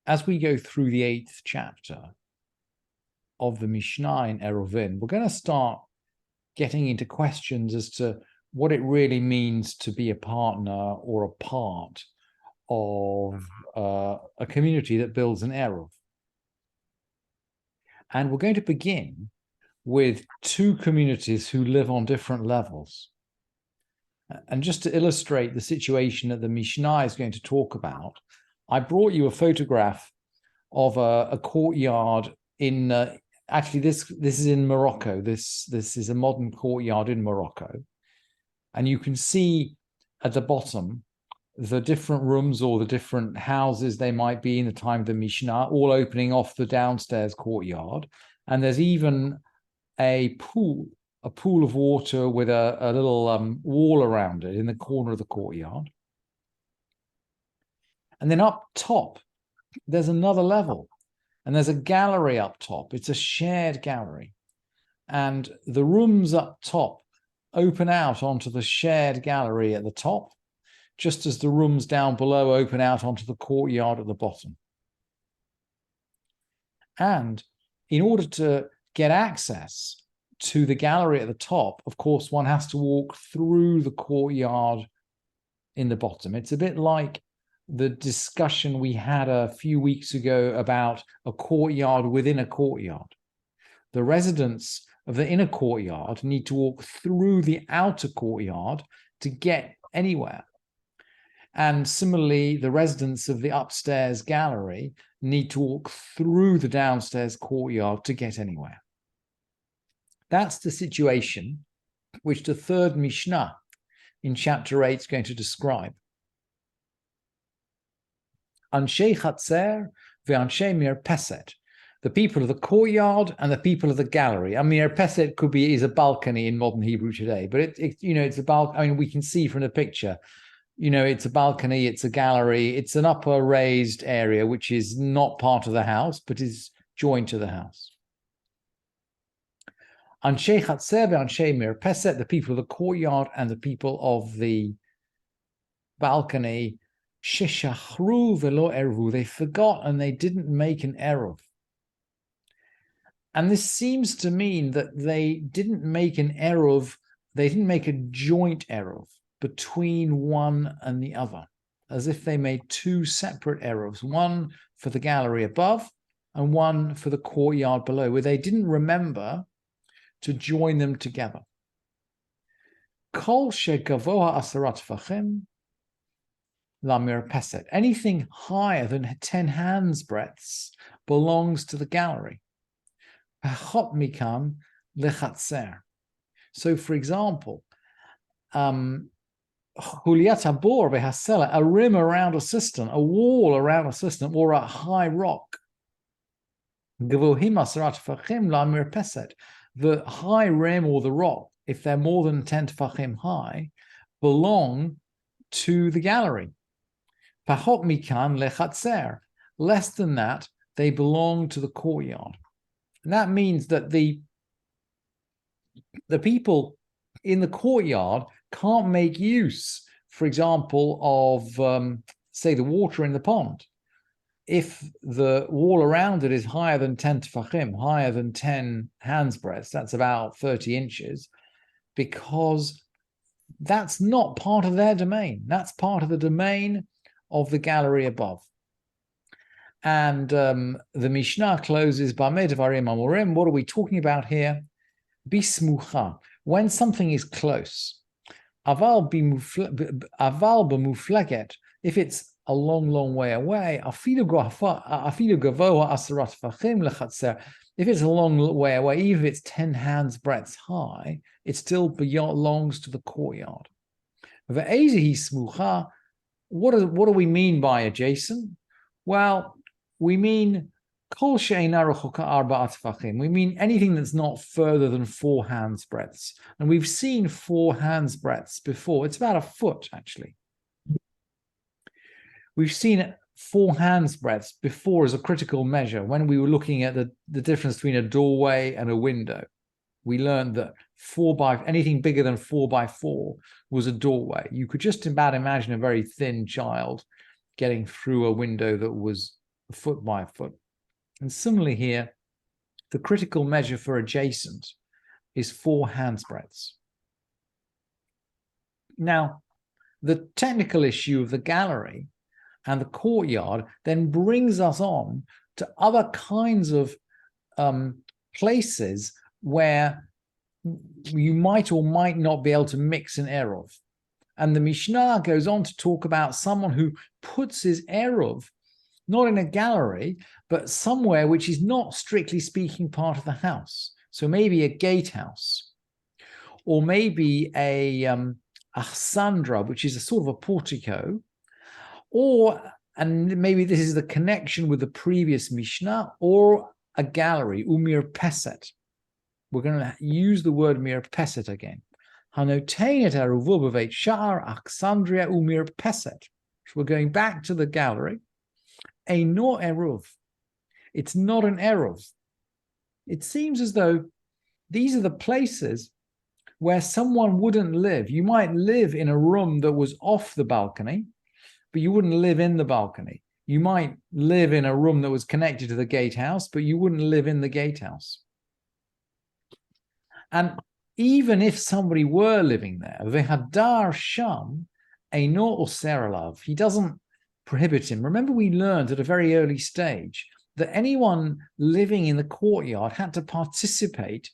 as we go through the 8th chapter of the Mishnah in Eruvin, we're going to start getting into questions as to what it really means to be a partner or a part of a community that builds an Eruv. And we're going to begin with two communities who live on different levels. And just to illustrate the situation that the Mishnah is going to talk about, I brought you a photograph of a courtyard in, actually this is in Morocco. This is a modern courtyard in Morocco. And you can see at the bottom the different rooms or the different houses they might be in the time of the Mishnah, all opening off the downstairs courtyard. And there's even a pool of water with a little wall around it in the corner of the courtyard. And then up top, there's another level, and there's a gallery up top. It's a shared gallery. And the rooms up top open out onto the shared gallery at the top, just as the rooms down below open out onto the courtyard at the bottom. And in order to get access to the gallery at the top, of course, one has to walk through the courtyard in the bottom. It's a bit like the discussion we had a few weeks ago about a courtyard within a courtyard. The residents of the inner courtyard need to walk through the outer courtyard to get anywhere. And similarly, the residents of the upstairs gallery need to walk through the downstairs courtyard to get anywhere. That's the situation which the third Mishnah in chapter 8 is going to describe. Anshei Chatzer ve'anshei mirpeset, the people of the courtyard and the people of the gallery. I mean, mirpeset is a balcony in modern Hebrew today, but it's a balcony. I mean, we can see from the picture, it's a balcony, it's a gallery, it's an upper raised area which is not part of the house, but is joined to the house. Anshei Chatzer ve'anshei mirpeset, the people of the courtyard and the people of the balcony. Sheshachru velo eruv, they forgot and they didn't make an eruv. And this seems to mean that they didn't make an eruv, they didn't make a joint eruv between one and the other, as if they made two separate eruvs, one for the gallery above and one for the courtyard below, where they didn't remember to join them together. Kol shegavoha asarat tefachim la mirpeset. Anything higher than 10 hands breadths belongs to the gallery. Pachot mikan lechatzer. So, for example, Huliat habor vehasela, a rim around a cistern, a wall around a cistern, or a high rock. Gavohim asarat tefachim la mirpeset. The high rim or the rock, if they're more than 10 tefachim high, belong to the gallery. Pachot mikan lechatzer. Less than that, they belong to the courtyard. And that means that the people in the courtyard can't make use, for example, of, say, the water in the pond. If the wall around it is higher than 10 tefachim, higher than 10 hands breadths, that's about 30 inches, because that's not part of their domain. That's part of the domain of the gallery above. And the Mishnah closes, Bameh Devarim Amorim. What are we talking about here? Bismucha, when something is close. Aval b'mufleget, if it's a long, long way away. Afilu gavoha asarat tefachim lechatzer. If it's a long way away, even if it's 10 hands breadths high, it still belongs to the courtyard. Ve'ezehi smucha. What do we mean by adjacent? Well, we mean kol she'eina rechuka arba'at tefachim. We mean anything that's not further than 4 hands breadths. And we've seen 4 hands breadths before. It's about a foot, actually. We've seen 4 hands breadths before as a critical measure when we were looking at the difference between a doorway and a window. We learned that anything bigger than 4 by 4 was a doorway. You could just about imagine a very thin child getting through a window that was foot by foot. And similarly here, the critical measure for adjacent is 4 handsbreadths. Now, the technical issue of the gallery and the courtyard then brings us on to other kinds of places where you might or might not be able to mix an eruv. And the Mishnah goes on to talk about someone who puts his eruv not in a gallery, but somewhere which is not strictly speaking part of the house. So maybe a gatehouse, or maybe a chandra, which is a sort of a portico, and maybe this is the connection with the previous Mishnah, or a gallery, umir peset. We're going to use the word mir peset again. Hanotein et eruvo b'veit sha'ar Alexandria umir peset. So we're going back to the gallery. Eino eruv. It's not an eruv. It seems as though these are the places where someone wouldn't live. You might live in a room that was off the balcony, but you wouldn't live in the balcony. You might live in a room that was connected to the gatehouse, but you wouldn't live in the gatehouse. And even if somebody were living there, vehadar sham eino oser alav, he doesn't prohibit him. Remember, we learned at a very early stage that anyone living in the courtyard had to participate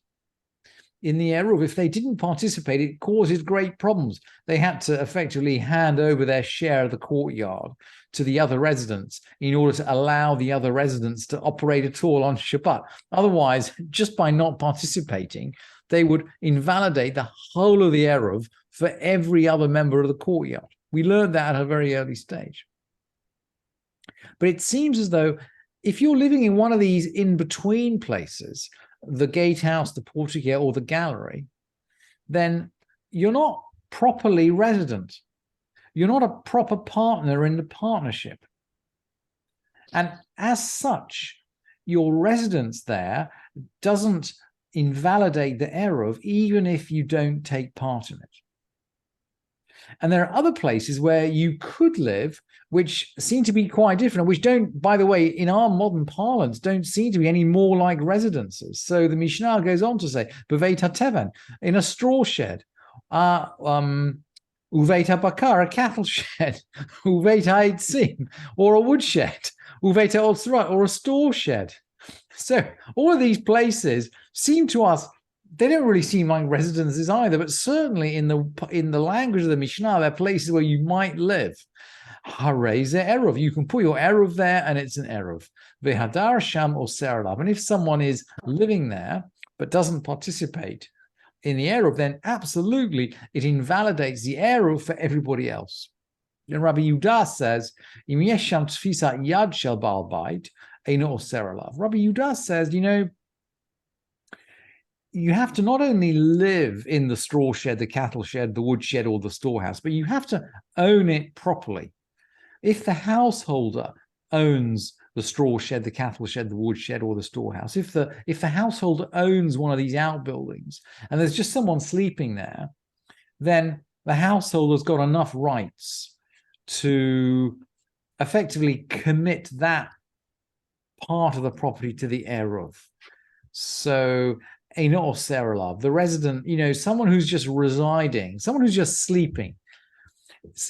in the eruv. If they didn't participate, it causes great problems. They had to effectively hand over their share of the courtyard to the other residents in order to allow the other residents to operate at all on Shabbat. Otherwise, just by not participating, they would invalidate the whole of the eruv for every other member of the courtyard. We learned that at a very early stage. But it seems as though if you're living in one of these in-between places, the gatehouse, the portico, or the gallery, then you're not properly resident. You're not a proper partner in the partnership. And as such, your residence there doesn't invalidate the eruv, even if you don't take part in it. And there are other places where you could live, which seem to be quite different, which don't, by the way, in our modern parlance, don't seem to be any more like residences. So the Mishnah goes on to say, B'veit HaTeven, in a straw shed, Uveit HaBakar, a cattle shed, Uveit HaEtzim, or a woodshed, Uveit HaOtzrat, or a store shed. So all of these places seem to us, they don't really seem like residences either, but certainly in the language of the Mishnah, they're places where you might live. Hareze eruv. You can put your eruv there, and it's an eruv. Vehadar sham oser alav. And if someone is living there but doesn't participate in the eruv, then absolutely it invalidates the eruv for everybody else. And Rabbi Yehuda says, "Im yesh sham tfisat yad shel baal bait eino oser alav." Rabbi Yehuda says, you have to not only live in the straw shed, the cattle shed, the wood shed, or the storehouse, but you have to own it properly. If the householder owns the straw shed, the cattle shed, the wood shed, or the storehouse, if the householder owns one of these outbuildings and there's just someone sleeping there, then the householder's got enough rights to effectively commit that part of the property to the eruv. So Eino oser alav, the resident, someone who's just residing, someone who's just sleeping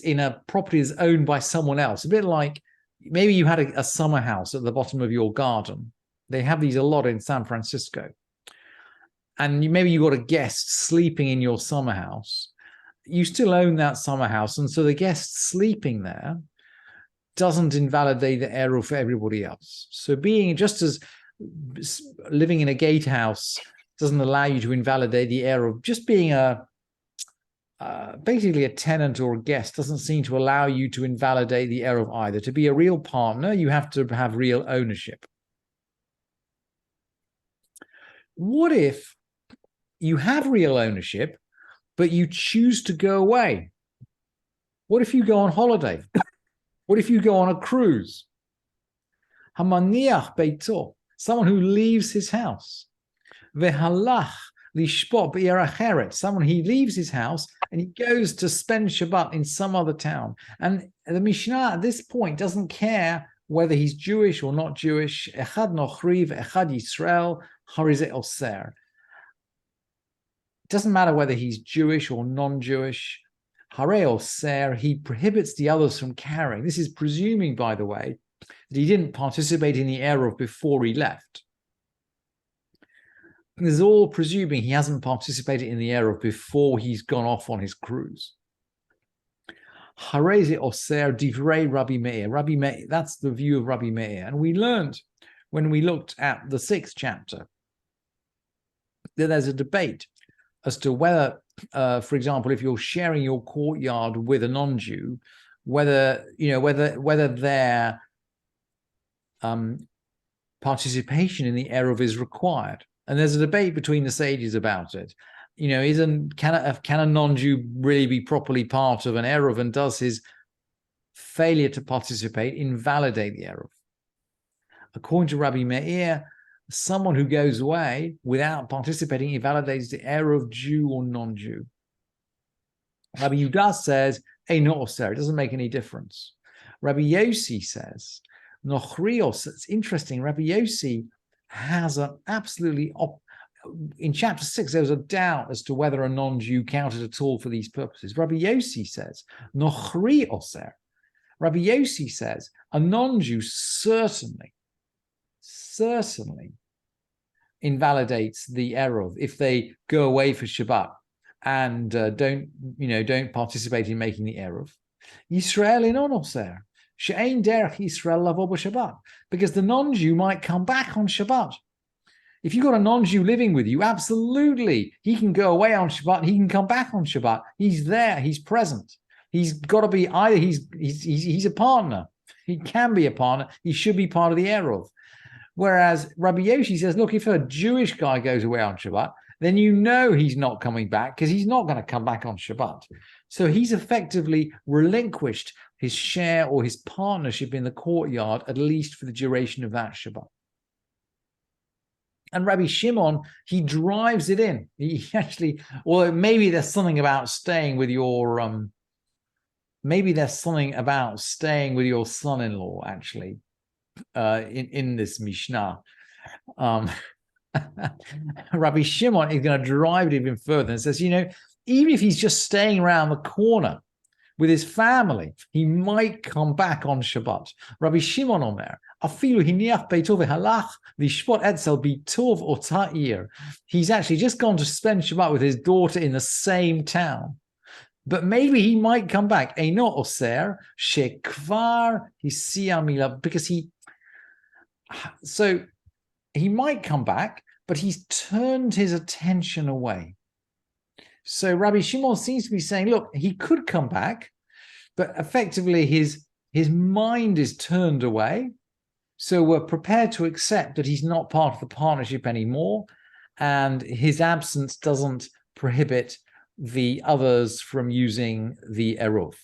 in a property that's owned by someone else. A bit like maybe you had a summer house at the bottom of your garden. They have these a lot in San Francisco. And maybe you got a guest sleeping in your summer house. You still own that summer house. And so the guest sleeping there doesn't invalidate the eruv for everybody else. So being just as living in a gatehouse doesn't allow you to invalidate the eruv, just being basically a tenant or a guest doesn't seem to allow you to invalidate the eruv either. To be a real partner, you have to have real ownership. What if you have real ownership, but you choose to go away? What if you go on holiday? What if you go on a cruise? Hamaniach beito, someone who leaves his house. Vehalach lishpot be'er acheret, someone he leaves his house and he goes to spend Shabbat in some other town. And the Mishnah at this point doesn't care whether he's Jewish or not Jewish. Echad nochri ve'echad Yisrael harizeh oser. It doesn't matter whether he's Jewish or non-Jewish. Harei oser, he prohibits the others from carrying. This is presuming, by the way, that he didn't participate in the Eruv before he left. And this is all presuming he hasn't participated in the Eruv before he's gone off on his cruise. Harei oser divrei Rabbi Meir. Rabbi Meir, that's the view of Rabbi Meir. And we learned when we looked at the 6th chapter that there's a debate as to whether, for example, if you're sharing your courtyard with a non-Jew, whether their participation in the Eruv is required. And there's a debate between the sages about it. Can a non-Jew really be properly part of an Eruv, and does his failure to participate invalidate the Eruv? According to Rabbi Meir, someone who goes away without participating invalidates the Eruv, Jew or non-Jew. Rabbi Yudah says, not oser, it doesn't make any difference. Rabbi Yossi says, Nochrios, it's interesting, Rabbi Yossi has an absolutely, in chapter 6, there was a doubt as to whether a non-Jew counted at all for these purposes. Rabbi Yossi says, Nochri oser. Rabbi Yossi says, a non-Jew certainly invalidates the Eruv if they go away for Shabbat and don't participate in making the Eruv. Yisrael inon oser. She'ein derech Yisrael lavo b'Shabbat, because the non-Jew might come back on Shabbat. If you've got a non-Jew living with you, absolutely, he can go away on Shabbat, he can come back on Shabbat. He's there, he's present. He's got to be either he's a partner, he can be a partner, he should be part of the Eruv. Whereas Rabbi Yossi says, look, if a Jewish guy goes away on Shabbat, then he's not coming back because he's not going to come back on Shabbat. So he's effectively relinquished his share or his partnership in the courtyard, at least for the duration of that Shabbat. And Rabbi Shimon, he drives it in. He actually, or maybe there's something about staying with your, son-in-law, actually, in this Mishnah. Rabbi Shimon is going to drive it even further and says, even if he's just staying around the corner with his family, he might come back on Shabbat. Rabbi Shimon Omer, afilu hiniach beito v'halach v'shpot etzel bitov ota'ir. He's actually just gone to spend Shabbat with his daughter in the same town. But maybe he might come back. Eino oser shekvar hisia mila, because he might come back, but he's turned his attention away. So Rabbi Shimon seems to be saying, look, he could come back, but effectively his mind is turned away. So we're prepared to accept that he's not part of the partnership anymore, and his absence doesn't prohibit the others from using the Eruv.